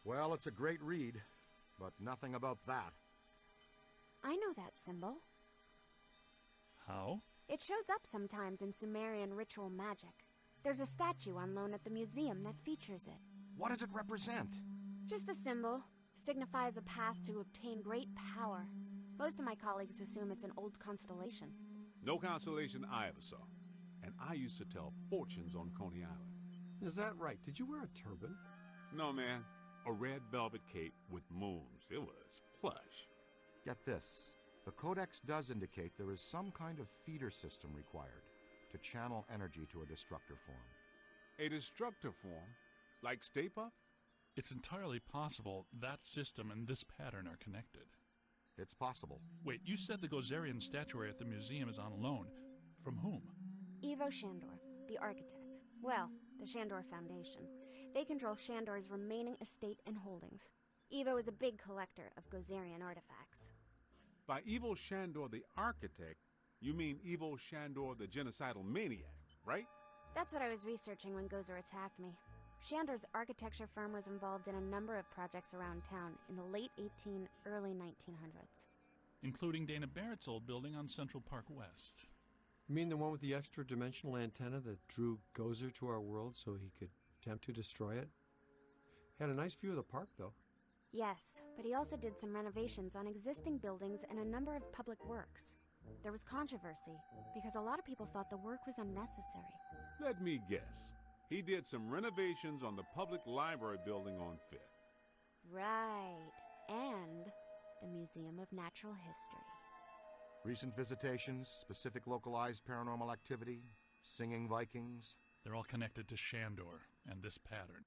Well, it's a great read, but nothing about that. I know that symbol. How? It shows up sometimes in Sumerian ritual magic. There's a statue on loan at the museum that features it. What does it represent? Just a symbol. Signifies a path to obtain great power. Most of my colleagues assume it's an old constellation. No constellation I ever saw. And I used to tell fortunes on Coney Island. Is that right? Did you wear a turban? No, man. A red velvet cape with moons. It was plush. Get this. The Codex does indicate there is some kind of feeder system required to channel energy to a destructor form. A destructor form? Like Stay Puft? It's entirely possible that system and this pattern are connected. It's possible. Wait, you said the Gozerian statuary at the museum is on loan. From whom? Ivo Shandor, the architect. Well, the Shandor Foundation. They control Shandor's remaining estate and holdings. Ivo is a big collector of Gozerian artifacts. By Ivo Shandor the architect, you mean Ivo Shandor the genocidal maniac, right? That's what I was researching when Gozer attacked me. Shandor's architecture firm was involved in a number of projects around town in the late early 1900s. Including Dana Barrett's old building on Central Park West. You mean the one with the extra-dimensional antenna that drew Gozer to our world so he could attempt to destroy it? He had a nice view of the park, though. Yes, but he also did some renovations on existing buildings and a number of public works. There was controversy, because a lot of people thought the work was unnecessary. Let me guess. He did some renovations on the public library building on Fifth. Right. And the Museum of Natural History. Recent visitations, specific localized paranormal activity, singing Vikings. They're all connected to Shandor and this pattern.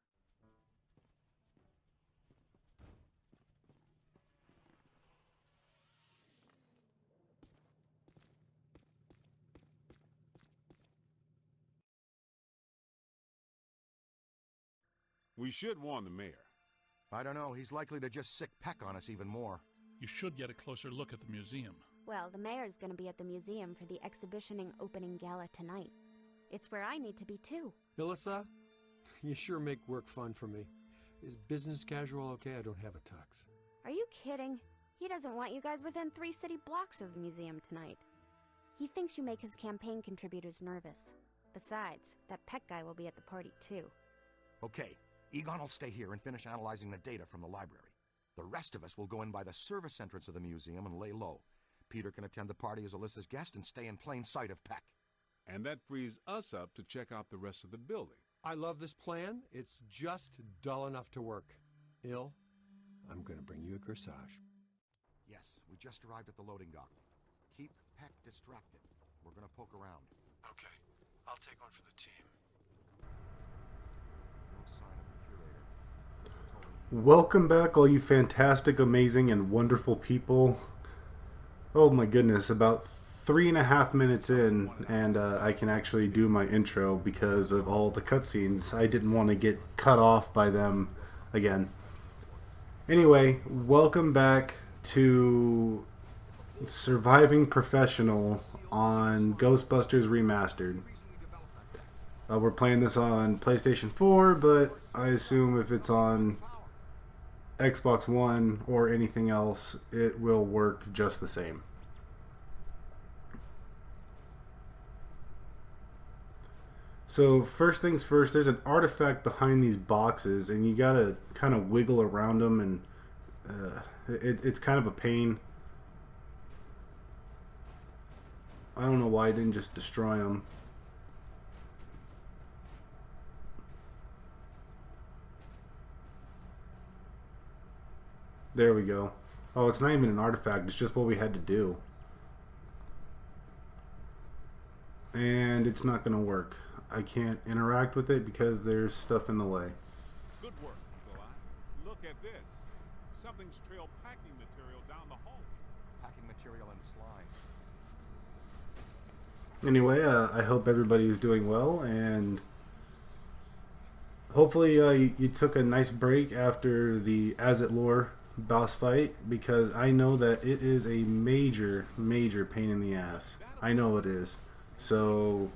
We should warn the mayor. I don't know, he's likely to just sick peck on us even more. You should get a closer look at the museum. Well, the mayor's gonna be at the museum for the exhibitioning opening gala tonight. It's where I need to be too. Ilissa, you sure make work fun for me. Is business casual okay? I don't have a tux. Are you kidding? He doesn't want you guys within 3 city blocks of the museum tonight. He thinks you make his campaign contributors nervous. Besides, that Peck guy will be at the party too. Okay, Egon will stay here and finish analyzing the data from the library. The rest of us will go in by the service entrance of the museum and lay low. Peter can attend the party as Alyssa's guest and stay in plain sight of Peck. And that frees us up to check out the rest of the building. I love this plan. It's just dull enough to work. Il, I'm gonna bring you a corsage. Yes, we just arrived at the loading dock. Keep Peck distracted. We're gonna poke around. Okay, I'll take one for the team. No sign of the curator. Welcome back, all you fantastic, amazing, and wonderful people. Oh my goodness, about 3.5 minutes in, and I can actually do my intro because of all the cutscenes. I didn't want to get cut off by them again. Anyway, welcome back to Surviving Professional on Ghostbusters Remastered. We're playing this on PlayStation 4, but I assume if it's on Xbox One or anything else, it will work just the same. So first things first, there's an artifact behind these boxes, and you gotta kind of wiggle around them, and it's kind of a pain. I don't know why I didn't just destroy them. There we go. Oh, it's not even an artifact, it's just what we had to do. And it's not going to work. I can't interact with it because there's stuff in the way. Good work, Eagle Eye. Look at this. Something's trailed packing material down the hall. Packing material and slime. Anyway, I hope everybody is doing well, and hopefully you took a nice break after the Azit Lore boss fight, because I know that it is a major pain in the ass. I know it is. So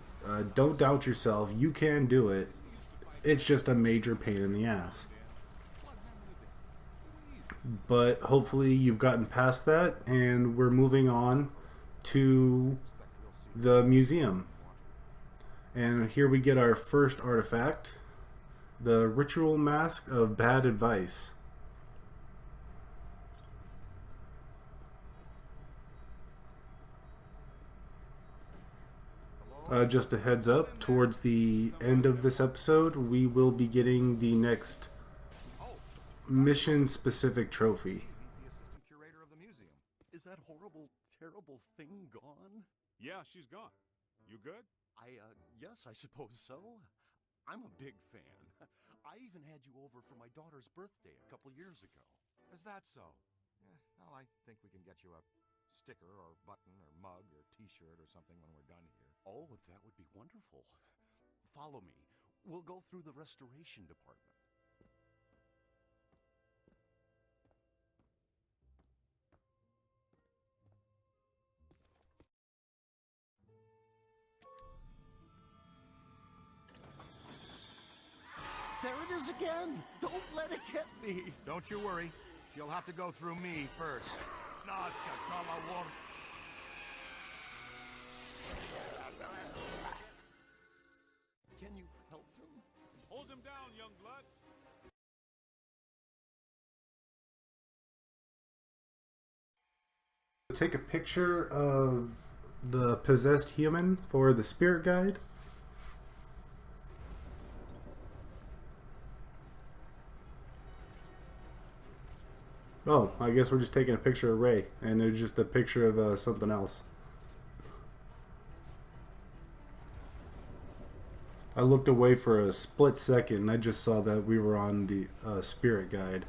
don't doubt yourself. You can do it. It's just a major pain in the ass. But hopefully you've gotten past that, and we're moving on to the museum. And here we get our first artifact, the Ritual Mask of Bad Advice. Just a heads up, towards the end of this episode, we will be getting the next mission-specific trophy. The assistant curator of the museum. Is that horrible, terrible thing gone? Yeah, she's gone. You good? Yes, I suppose so. I'm a big fan. I even had you over for my daughter's birthday a couple years ago. Is that so? Yeah, well, I think we can get you a sticker or button or mug or t-shirt or something when we're done here. Oh, that would be wonderful. Follow me. We'll go through the restoration department. There it is again! Don't let it get me! Don't you worry. She'll have to go through me first. Can you help him? Hold him down, young blood. Take a picture of the possessed human for the spirit guide. Oh, I guess we're just taking a picture of Ray, and it's just a picture of something else. I looked away for a split second, and I just saw that we were on the spirit guide.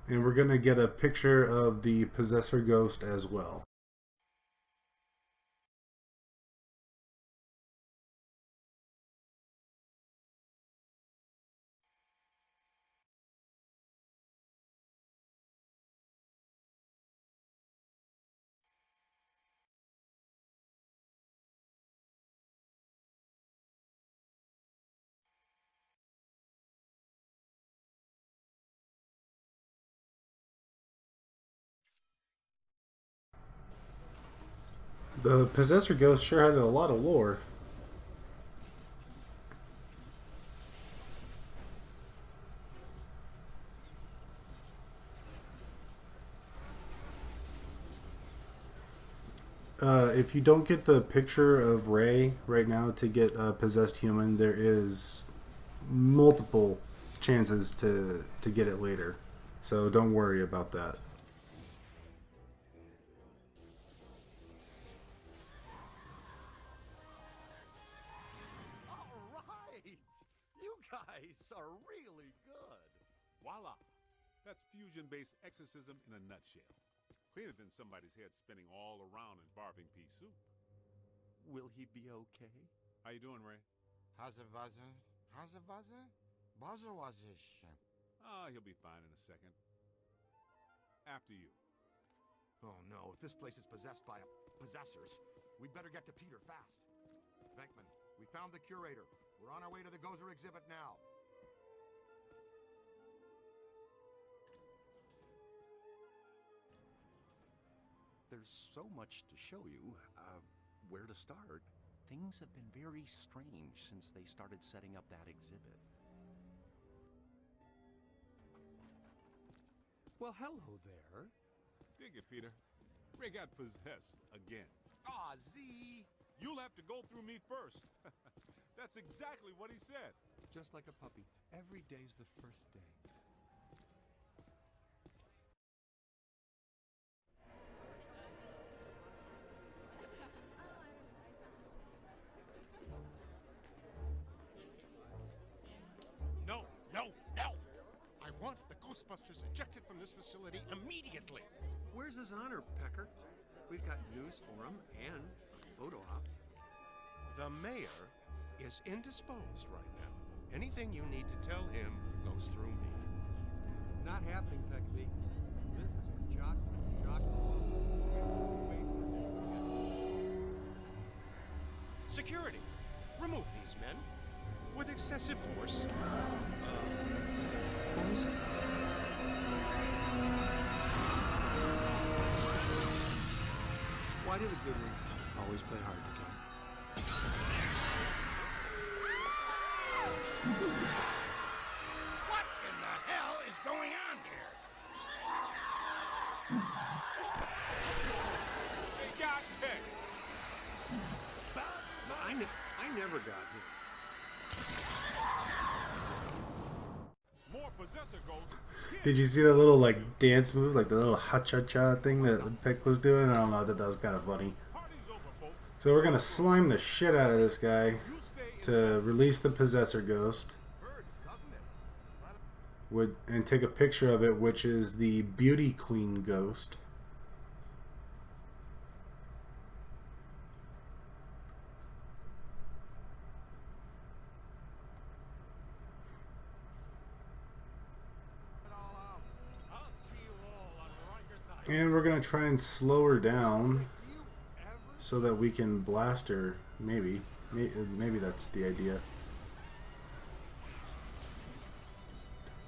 And we're going to get a picture of the possessor ghost as well. The possessor ghost sure has a lot of lore. If you don't get the picture of Ray right now to get a possessed human, there is multiple chances to get it later. So don't worry about that. All right! You guys are really good. Voila! That's fusion-based exorcism in a nutshell. Cleaner than somebody's head spinning all around in barbing pea soup. Will he be okay? How you doing, Ray? How's it buzzing? Buzzer was this? Ah, he'll be fine in a second. After you. Oh no, if this place is possessed by possessors, we'd better get to Peter fast. Venkman, we found the curator. We're on our way to the Gozer exhibit now. There's so much to show you. Where to start? Things have been very strange since they started setting up that exhibit. Well, hello there. Dig it, Peter. Ray got possessed again. Aw, Z! You'll have to go through me first. That's exactly what he said. Just like a puppy. Every day's the first day. No, no, no! I want the Ghostbusters ejected from this facility immediately! Where's his honor, Pecker? We've got news for him and a photo op. The mayor is indisposed right now. Anything you need to tell him goes through me. Not happening, Peckby. This is for Jock. Security! Remove these excessive force. Boys? Why do the good ones always play hard to get? What in the hell is going on here? They got picked. I never got him. More possessor ghosts. Did you see that little like dance move, like the little ha-cha-cha thing that Peck was doing? I don't know, that was kind of funny. Party's over, folks. So we're gonna slime the shit out of this guy You stay in to release the possessor ghost. And take a picture of it, which is the beauty queen ghost. And we're gonna try and slow her down so that we can blast her. Maybe that's the idea.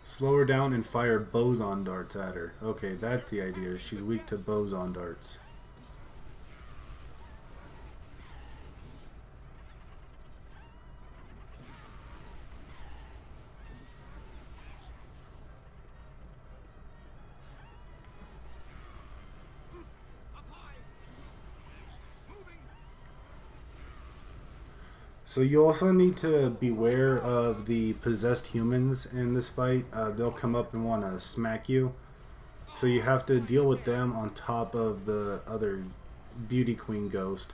Slow her down and fire boson darts at her. Okay, that's the idea. She's weak to boson darts. So you also need to beware of the possessed humans in this fight. They'll come up and want to smack you. So you have to deal with them on top of the other beauty queen ghost.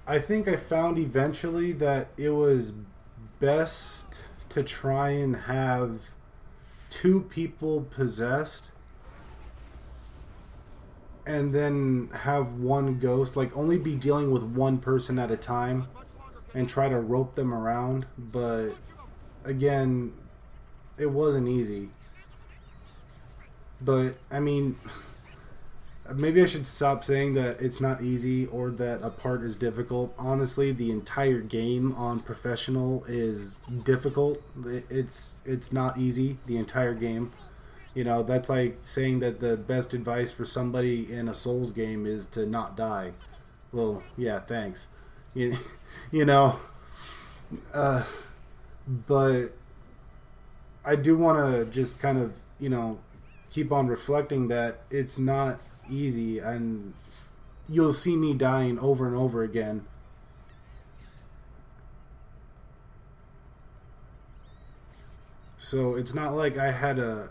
I think I found eventually that it was best to try and have 2 people possessed and then have one ghost, like only be dealing with one person at a time and try to rope them around. But again, it wasn't easy. But I mean, maybe I should stop saying that it's not easy or that a part is difficult. Honestly, the entire game on professional is difficult. It's not easy, the entire game. You know, that's like saying that the best advice for somebody in a Souls game is to not die. Well, yeah, thanks. You know, but I do want to just kind of, you know, keep on reflecting that it's not easy, and you'll see me dying over and over again. So it's not like I had a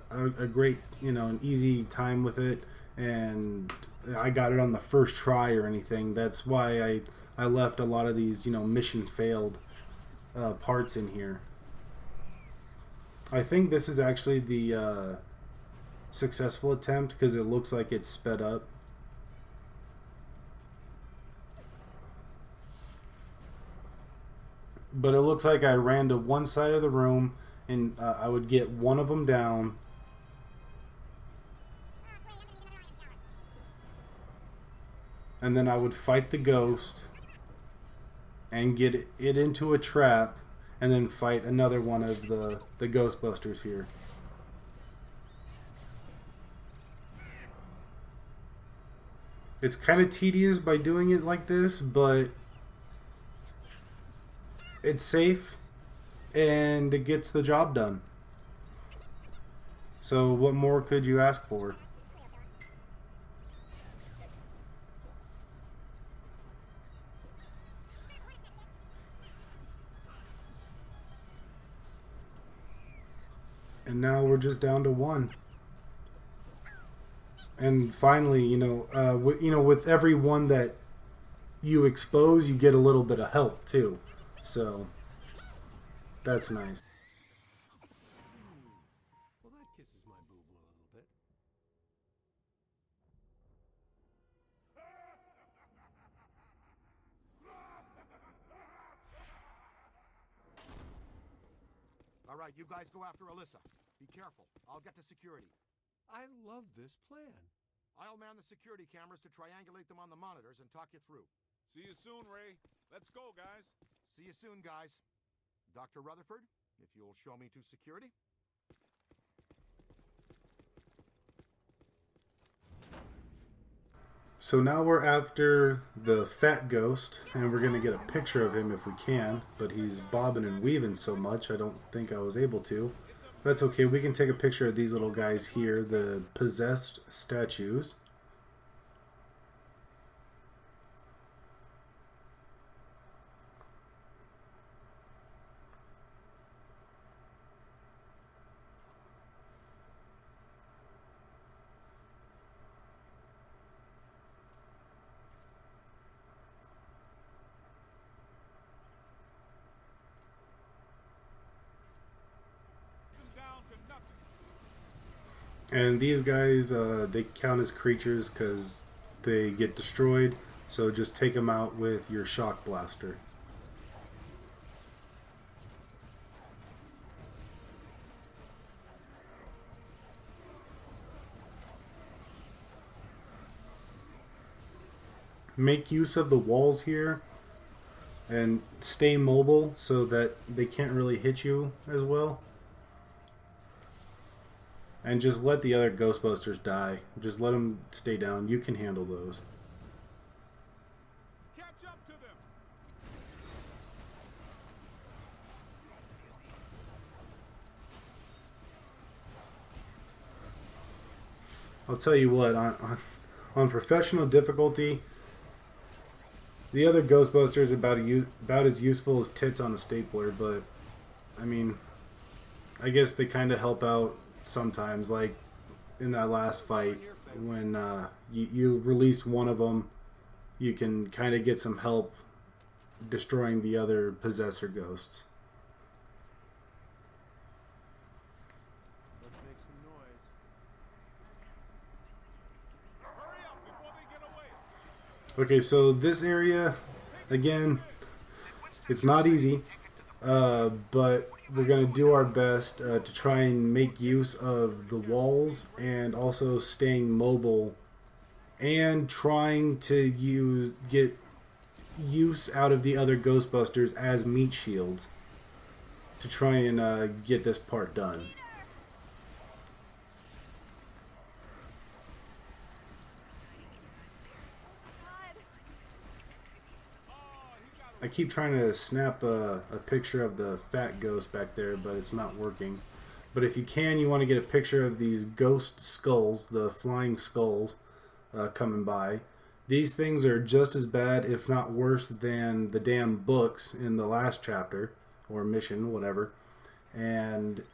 great, you know, an easy time with it and I got it on the first try or anything. That's why I left a lot of these, you know, mission failed parts in here. I think this is actually the successful attempt because it looks like it's sped up. But it looks like I ran to one side of the room and I would get one of them down. And then I would fight the ghost and get it into a trap and then fight another one of the Ghostbusters here. It's kind of tedious by doing it like this, but it's safe and it gets the job done. So what more could you ask for? And now we're just down to one. And finally, you know, with every one that you expose, you get a little bit of help too. So that's nice. Well, that kisses my boo-boo a little bit. All right, you guys go after Alyssa. Be careful. I'll get to security. I love this plan. I'll man the security cameras to triangulate them on the monitors and talk you through. See you soon, Ray. Let's go, guys. See you soon, guys. Dr. Rutherford, if you'll show me to security. So now we're after the fat ghost, and we're going to get a picture of him if we can, but he's bobbing and weaving so much I don't think I was able to. That's okay, we can take a picture of these little guys here, the possessed statues. And these guys, they count as creatures because they get destroyed, so just take them out with your shock blaster. Make use of the walls here and stay mobile so that they can't really hit you as well. And just let the other Ghostbusters die. Just let them stay down. You can handle those. Catch up to them. I'll tell you what, on professional difficulty, the other Ghostbusters about as useful as tits on a stapler, but I mean, I guess they kind of help out sometimes, like in that last fight when you release one of them, you can kind of get some help destroying the other possessor ghosts. Let's make some noise. Hurry up before they get away. Okay, so this area, again, it's not easy, but we're going to do our best to try and make use of the walls and also staying mobile and trying to get use out of the other Ghostbusters as meat shields to try and get this part done. I keep trying to snap a picture of the fat ghost back there, but it's not working. But if you can, you want to get a picture of these ghost skulls, the flying skulls coming by. These things are just as bad, if not worse, than the damn books in the last chapter, or mission, whatever. And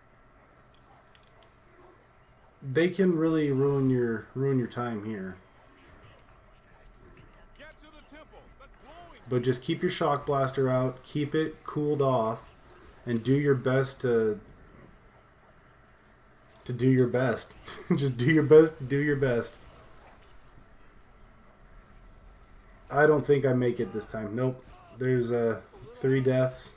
they can really ruin your time here. But just keep your shock blaster out, keep it cooled off, and do your best to do your best. Just do your best, do your best. I don't think I make it this time. Nope. There's 3 deaths.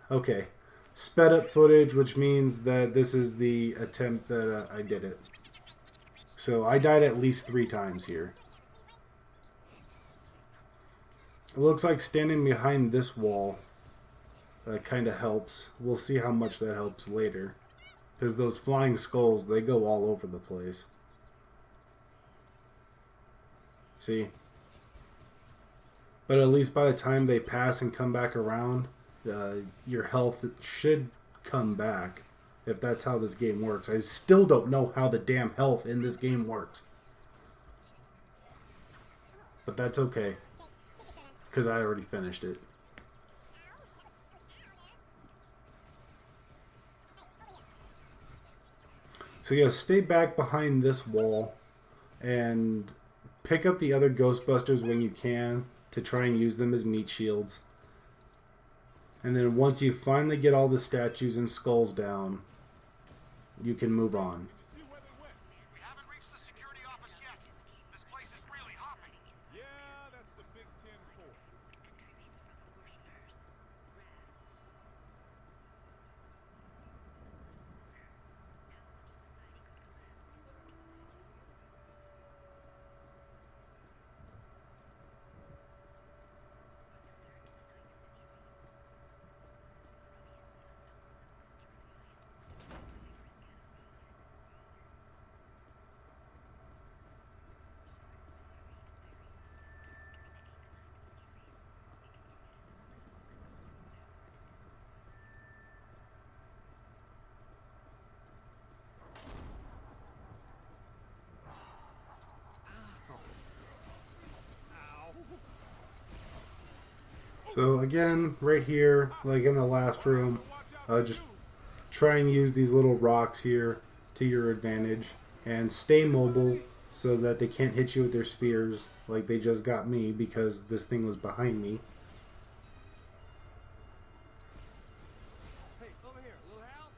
Okay. Sped up footage, which means that this is the attempt that I did it. So I died at least 3 times here. It looks like standing behind this wall kind of helps. We'll see how much that helps later. Because those flying skulls, they go all over the place. See? But at least by the time they pass and come back around, your health should come back. If that's how this game works. I still don't know how the damn health in this game works. But that's okay. Because I already finished it. So yeah, stay back behind this wall and pick up the other Ghostbusters when you can to try and use them as meat shields. And then once you finally get all the statues and skulls down, you can move on. We haven't reached the security office yet. This place is really hopping. Yeah, that's the Big 10-4. So again, right here, like in the last room, just try and use these little rocks here to your advantage and stay mobile so that they can't hit you with their spears like they just got me because this thing was behind me. Hey, over here, little help?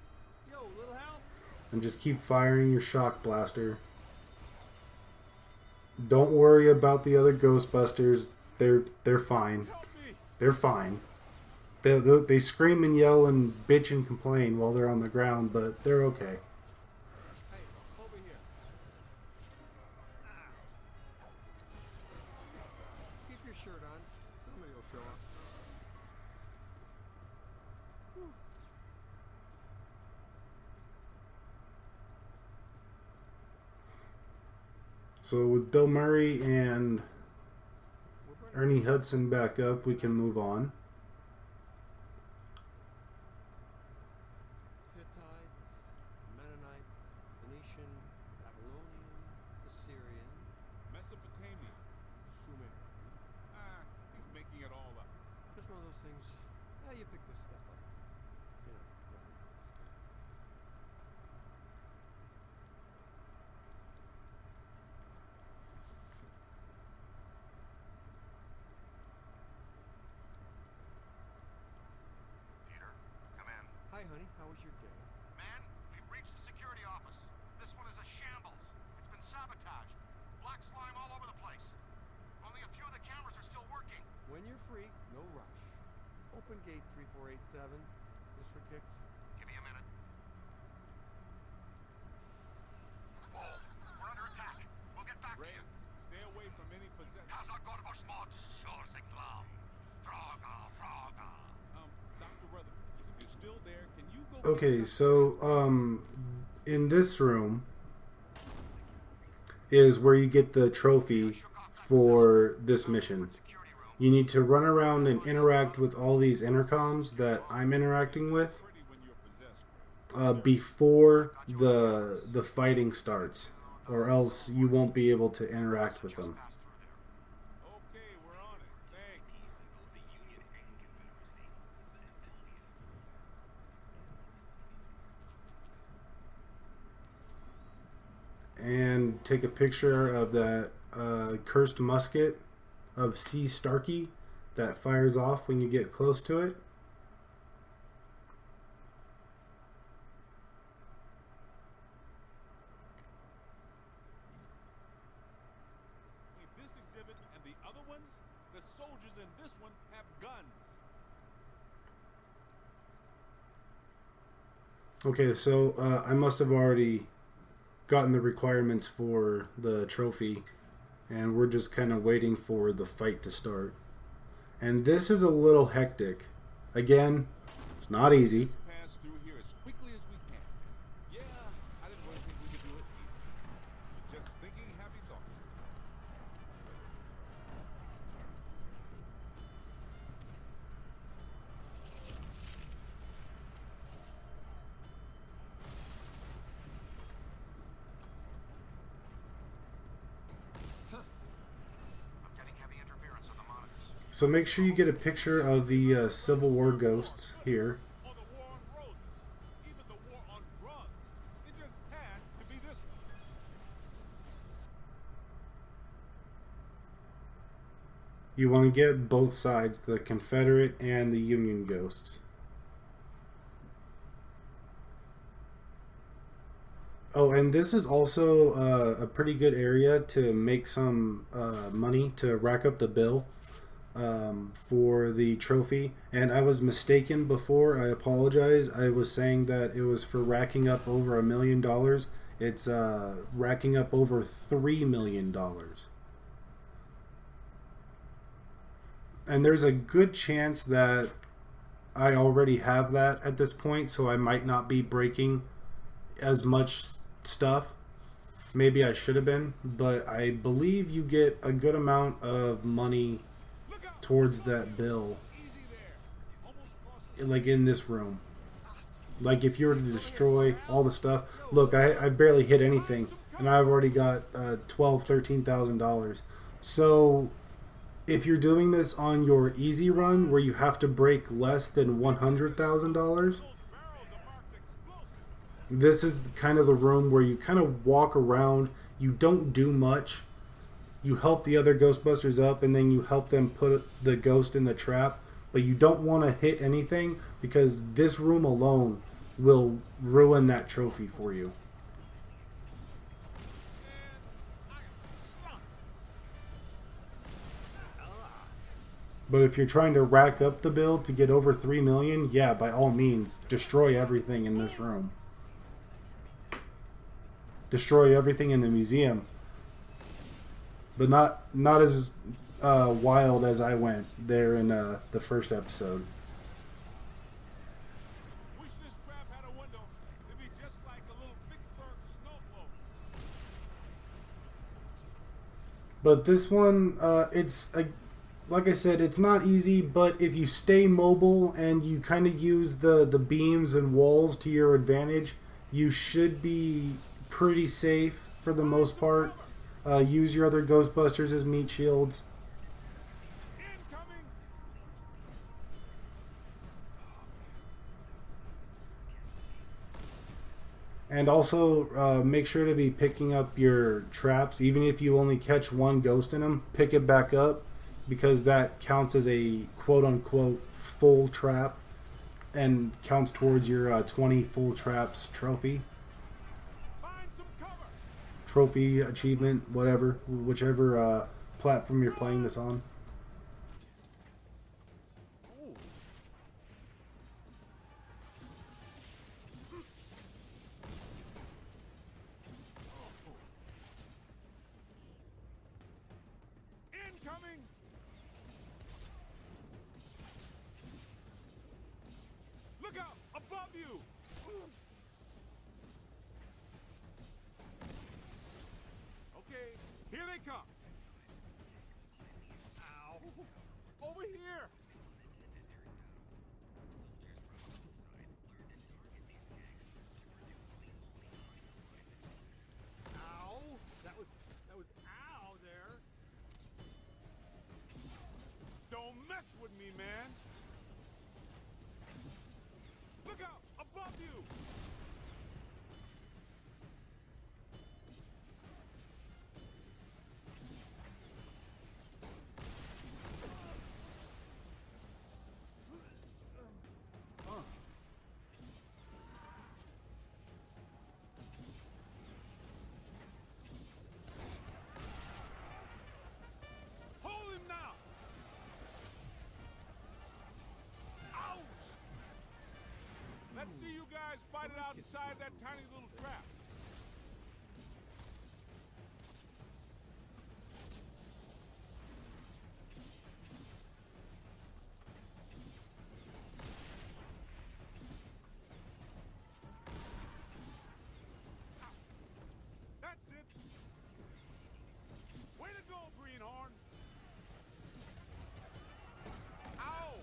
Yo, little help? And just keep firing your shock blaster. Don't worry about the other Ghostbusters. They're fine. They're fine. They scream and yell and bitch and complain while they're on the ground, but they're okay. Hey, over here. Keep your shirt on. Somebody will show up. So with Bill Murray and Ernie Hudson back up, we can move on. Hittites, Mennonites, Phoenician, Babylonian, Assyrian, Mesopotamian. Sumerian. He's making it all up. Just one of those things. Yeah, you pick this stuff up. You know, Peter, come in. Hi, honey. How was your day? Man, we've reached the security office. This one is a shambles. It's been sabotaged. Black slime all over the place. Only a few of the cameras are still working. When you're free, no rush. Open gate 3487. Just for kicks. Give me a minute. Whoa, we're under attack. We'll get back to Ray, you. stay away from any possession. Casa Gorbosmod, Shorsinglam. Froga, Froga. Dr. Rutherford, if you're still there, can you go... Okay, so in this room is where you get the trophy for this mission. You need to run around and interact with all these intercoms that I'm interacting with before the fighting starts, or else you won't be able to interact with them. Okay, we're on it. Thanks. And take a picture of that cursed musket of C. Starkey that fires off when you get close to it. This exhibit and the other ones, the soldiers in this one have guns. Okay, so I must have already gotten the requirements for the trophy, and we're just kind of waiting for the fight to start. And this is a little hectic. Again, it's not easy. Pass through here as quickly as we can. Yeah, I didn't really think we could do it either. Just thinking happy thoughts. I'm getting heavy interference on the monitors. So make sure you get a picture of the Civil War ghosts here. Or the war on roses. Even the war on drugs. It just had to be this one. You want to get both sides, the Confederate and the Union ghosts. Oh, and this is also a pretty good area to make some money to rack up the bill for the trophy. And I was mistaken before. I apologize. I was saying that it was for racking up over $1 million. It's racking up over $3 million. And there's a good chance that I already have that at this point, so I might not be breaking as much stuff. Maybe I should have been, but I believe you get a good amount of money towards that bill, like in this room. Like if you were to destroy all the stuff, look, I barely hit anything, and I've already got $12,000, $13,000. So if you're doing this on your easy run where you have to break less than $100,000, this is kind of the room where you kind of walk around, you don't do much, you help the other Ghostbusters up, and then you help them put the ghost in the trap, but you don't want to hit anything because this room alone will ruin that trophy for you. But if you're trying to rack up the build to get over 3 million, yeah, by all means, destroy everything in this room. Destroy everything in the museum. But not as wild as I went there in the first episode. Wish this trap had a window. It'd be just like a little Vicksburg snowblower. But this one, it's like I said, it's not easy. But if you stay mobile and you kind of use the beams and walls to your advantage, you should be pretty safe for the most part. Use your other Ghostbusters as meat shields. And also make sure to be picking up your traps. Even if you only catch one ghost in them, pick it back up, because that counts as a quote-unquote full trap and counts towards your 20 full traps trophy. Trophy, achievement, whatever, whichever platform you're playing this on. Incoming! Look out! Above you! Okay, here they come. Ow! Over here! Ow! That was ow there. Don't mess with me, man. Look out! Above you! Hold him now! Ouch! Let's see you guys fight it out inside that tiny little trap. That's it. Way to go, Greenhorn. Ow!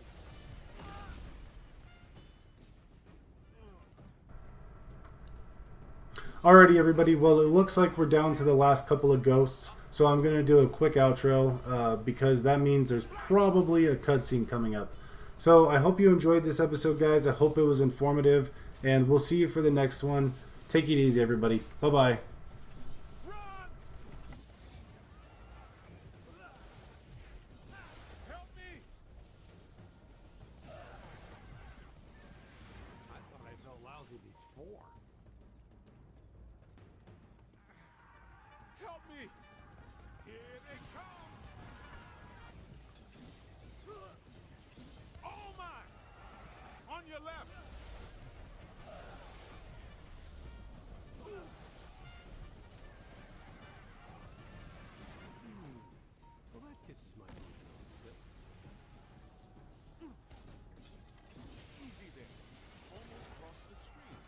Alrighty, everybody. Well, it looks like we're down to the last couple of ghosts, so I'm going to do a quick outro because that means there's probably a cutscene coming up. So I hope you enjoyed this episode, guys. I hope it was informative, and we'll see you for the next one. Take it easy, everybody. Bye-bye. Help me! I thought I felt lousy before. Help me! Here they come! Oh my! On your left! Well, that kisses my booty a little bit. Easy there. Almost crossed the street.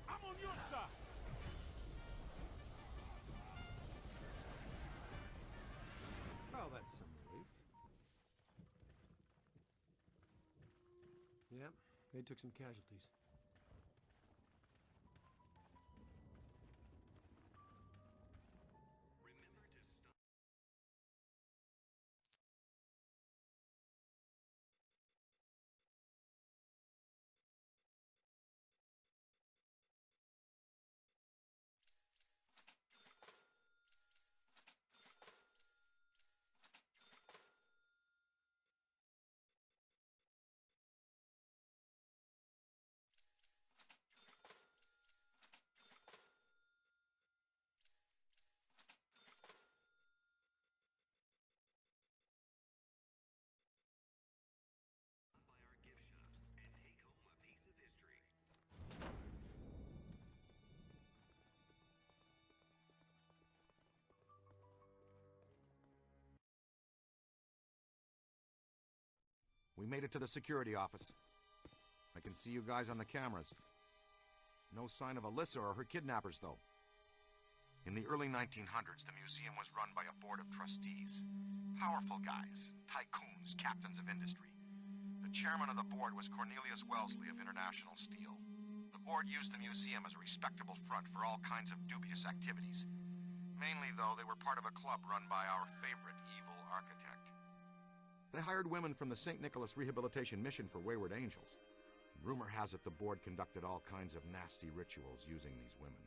I'm on your side! Oh, that's some relief. Yep, they took some casualties. We made it to the security office. I can see you guys on the cameras. No sign of Alyssa or her kidnappers, though. In the early 1900s, the museum was run by a board of trustees. Powerful guys, tycoons, captains of industry. The chairman of the board was Cornelius Wellesley of International Steel. The board used the museum as a respectable front for all kinds of dubious activities. Mainly, though, they were part of a club run by our favorite evil architect. They hired women from the St. Nicholas Rehabilitation Mission for Wayward Angels. Rumor has it the board conducted all kinds of nasty rituals using these women.